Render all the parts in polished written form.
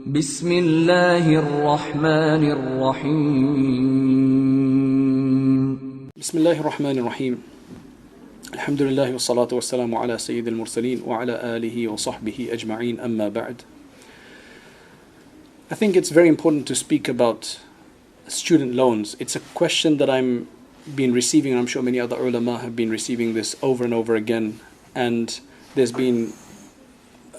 بسم الله الرحمن الرحيم بسم الله الرحمن الرحيم الحمد لله والصلاة والسلام على سيد المرسلين وعلى آله وصحبه أجمعين أما بعد. I think it's very important to speak about student loans. It's a question that I'm been receiving, and I'm sure many other ulama have been receiving this over and over again, and there's been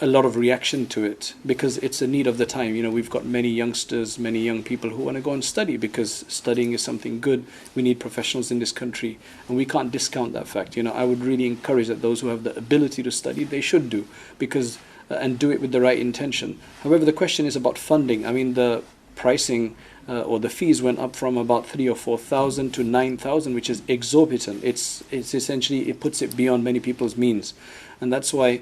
a lot of reaction to it because it's a need of the time. You know, we've got many youngsters, many young people who want to go and study because studying is something good. We need professionals in this country, and we can't discount that fact. You know, I would really encourage that those who have the ability to study, they should do, because and do it with the right intention. However, the question is about funding. I mean, the pricing or the fees went up from about 3,000 or 4,000 to 9,000, which is exorbitant. It's essentially, it puts it beyond many people's means, and that's why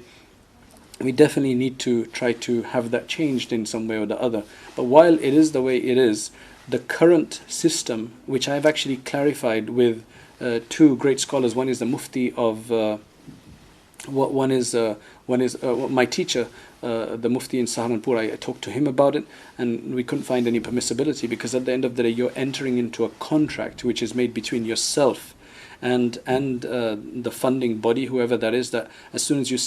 we definitely need to try to have that changed in some way or the other. But while it is the way it is, the current system, which I've actually clarified with two great scholars, one is the Mufti of one is my teacher, the Mufti in Saharanpur. I talked to him about it, and we couldn't find any permissibility, because at the end of the day you're entering into a contract which is made between yourself and the funding body, whoever that is, that as soon as you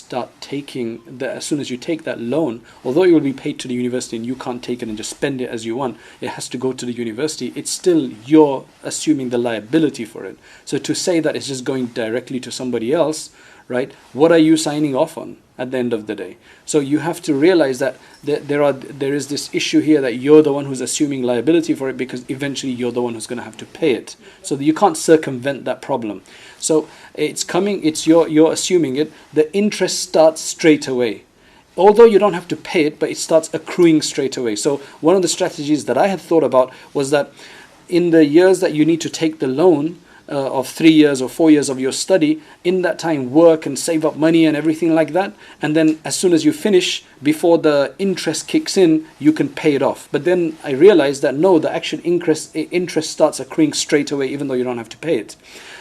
take that loan, although you will be paid to the university and you can't take it and just spend it as you want, it has to go to the university. It's still you're assuming the liability for it. So to say that it's just going directly to somebody else, right? What are you signing off on at the end of the day? So you have to realize that there is this issue here that you're the one who's assuming liability for it, because eventually you're the one who's going to have to pay it. So you can't circumvent that problem. So you're assuming it. The interest starts straight away. Although you don't have to pay it, but it starts accruing straight away. So one of the strategies that I had thought about was that in the years that you need to take the loan, of 3 years or 4 years of your study, in that time work and save up money and everything like that, and then as soon as you finish, before the interest kicks in, you can pay it off. But then I realized that no, the actual interest starts accruing straight away, even though you don't have to pay it.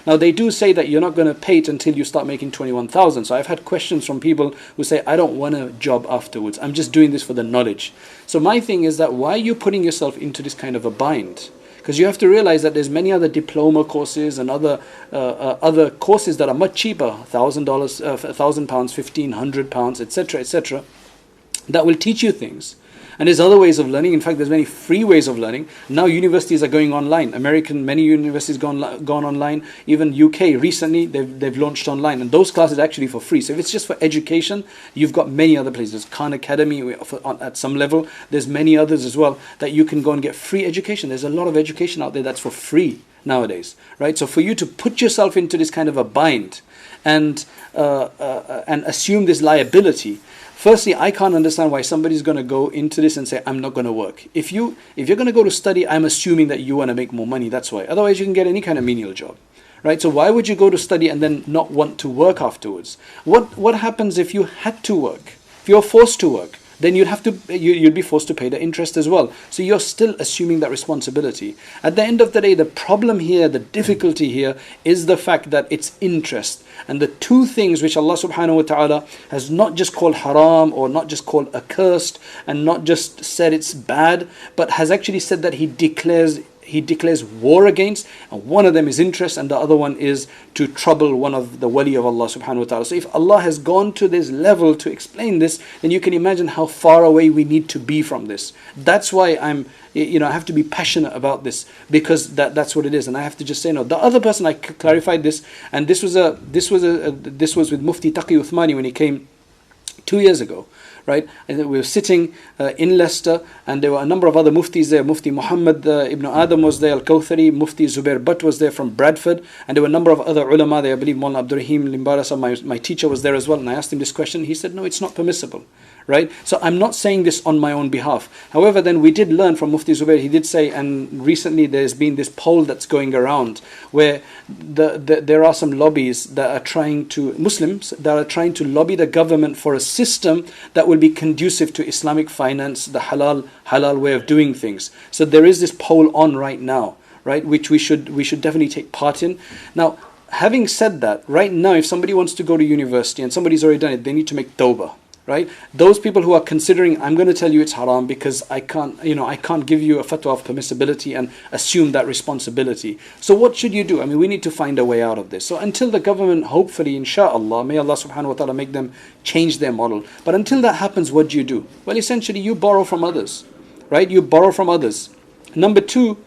Now they do say that you're not going to pay it until you start making 21,000. So I've had questions from people who say, I don't want a job afterwards, I'm just doing this for the knowledge. So my thing is that, why are you putting yourself into this kind of a bind? Because you have to realize that there's many other diploma courses and other courses that are much cheaper, $1,000, £1,000, £1,500, etc., etc., that will teach you things. And there's other ways of learning. In fact, there's many free ways of learning. Now universities are going online. Many universities gone online. Even UK recently, they've launched online, and those classes are actually for free. So if it's just for education, you've got many other places. Khan Academy at some level. There's many others as well that you can go and get free education. There's a lot of education out there that's for free nowadays, right? So for you to put yourself into this kind of a bind and assume this liability. Firstly, I can't understand why somebody's going to go into this and say, I'm not going to work. If you're going to go to study, I'm assuming that you want to make more money. That's why. Otherwise, you can get any kind of menial job, right? So why would you go to study and then not want to work afterwards? What happens if you had to work? If you're forced to work, then you'd be forced to pay the interest as well. So you're still assuming that responsibility. At the end of the day, the problem here, the difficulty here, is the fact that it's interest. And the two things which Allah subhanahu wa ta'ala has not just called haram, or not just called accursed, and not just said it's bad, but has actually said that He declares war against, and one of them is interest, and the other one is to trouble one of the wali of Allah subhanahu wa ta'ala. So if Allah has gone to this level to explain this, then you can imagine how far away we need to be from this. That's why I have to be passionate about this, because that's what it is. And I have to just say, no, the other person, I clarified this, and this was with Mufti Taqi Uthmani when he came 2 years ago. Right, and we were sitting in Leicester, and there were a number of other muftis there. Mufti Muhammad ibn Adam was there, Al-Kawthari, Mufti Zubair Butt was there from Bradford, and there were a number of other ulama there. I believe Maulana Abdur Limbarasa, my teacher, was there as well. And I asked him this question. He said, no, it's not permissible. Right? So I'm not saying this on my own behalf. However, then we did learn from Mufti Zubair. He did say, and recently there's been this poll that's going around where there are some lobbies that are Muslims that are trying to lobby the government for a system that will be conducive to Islamic finance, the halal way of doing things. So there is this poll on right now, right, which we should definitely take part in. Now, having said that, right now, if somebody wants to go to university and somebody's already done it, they need to make tawbah. right? Those people who are considering, I'm going to tell you it's haram because I can't give you a fatwa of permissibility and assume that responsibility. So what should you do? I mean, we need to find a way out of this. So until the government, hopefully, inshallah, may Allah subhanahu wa ta'ala make them change their model. But until that happens, what do you do? Well, essentially, you borrow from others, right? You borrow from others. Number two,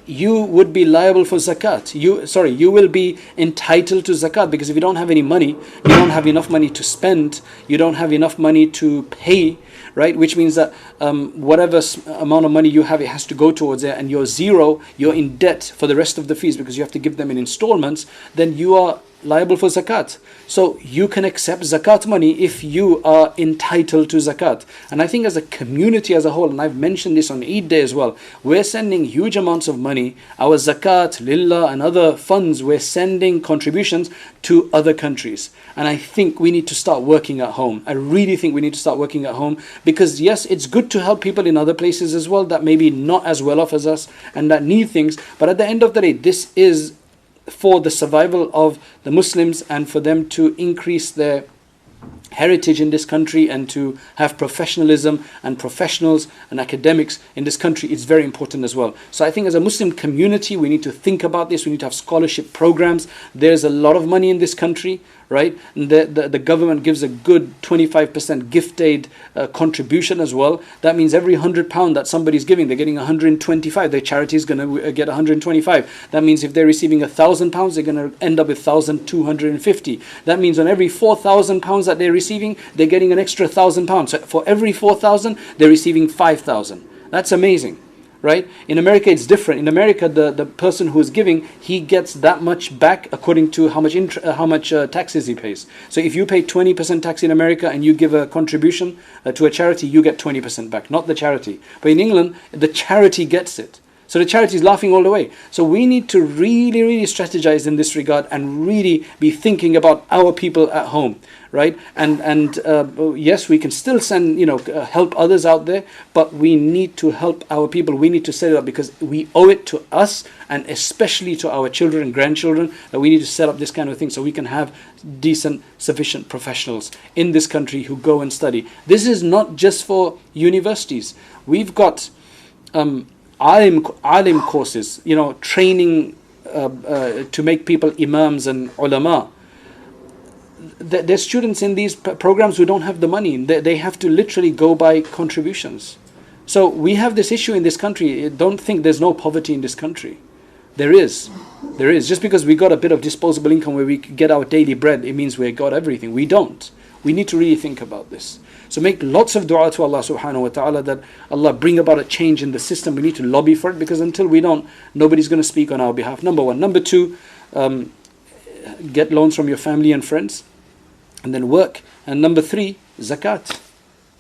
you would be liable for zakat. You will be entitled to zakat, because if you don't have any money, you don't have enough money to spend, you don't have enough money to pay, right? Which means that whatever amount of money you have, it has to go towards it, and you're zero, you're in debt for the rest of the fees because you have to give them in installments, then you are liable for zakat. So you can accept zakat money if you are entitled to zakat. And I think as a community as a whole, and I've mentioned this on Eid Day as well, we're sending huge amounts of money, our zakat, lillah and other funds, we're sending contributions to other countries. And I think we need to start working at home. I really think we need to start working at home, because yes, it's good to help people in other places as well that maybe not as well off as us and that need things. But at the end of the day, this is for the survival of the Muslims and for them to increase their heritage in this country and to have professionalism and professionals and academics in this country. It's very important as well. So I think as a Muslim community, we need to think about this. We need to have scholarship programs. There's a lot of money in this country, right? And the government gives a good 25% gift aid contribution as well. That means every £100 that somebody's giving, they're getting 125. Their charity is going to get 125. That means if they're receiving £1,000, they're going to end up with 1,250. That means on every £4,000 that they're receiving, they're getting an extra £1,000. So for every 4,000, they're receiving 5,000. That's amazing, right? In America, it's different. In America, the person who is giving, he gets that much back according to how much taxes he pays. So if you pay 20% tax in America and you give a contribution to a charity, you get 20% back, not the charity. But in England, the charity gets it. So the charity is laughing all the way. So we need to really, really strategize in this regard and really be thinking about our people at home, right? And yes, we can still send, help others out there, but we need to help our people. We need to set it up because we owe it to us and especially to our children and grandchildren that we need to set up this kind of thing so we can have decent, sufficient professionals in this country who go and study. This is not just for universities. We've got alim courses, training to make people imams and ulama. There's students in these programs who don't have the money. They have to literally go by contributions. So we have this issue in this country. Don't think there's no poverty in this country. There is. Just because we got a bit of disposable income where we get our daily bread, it means we got everything. We don't. We need to really think about this. So make lots of dua to Allah subhanahu wa ta'ala that Allah bring about a change in the system. We need to lobby for it, because until we don't, nobody's going to speak on our behalf. Number one. Number two, get loans from your family and friends and then work. And number three, zakat.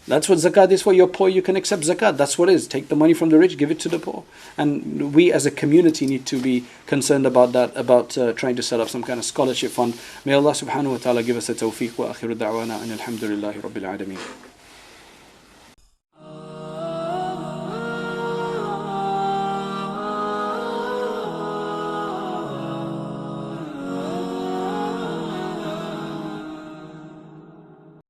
That's what zakat is for. You're poor, you can accept zakat. That's what it is. Take the money from the rich, give it to the poor. And we as a community need to be concerned about that, about trying to set up some kind of scholarship fund. May Allah subhanahu wa ta'ala give us a tawfiq wa akhiru da'wana and alhamdulillahi rabbil alameen.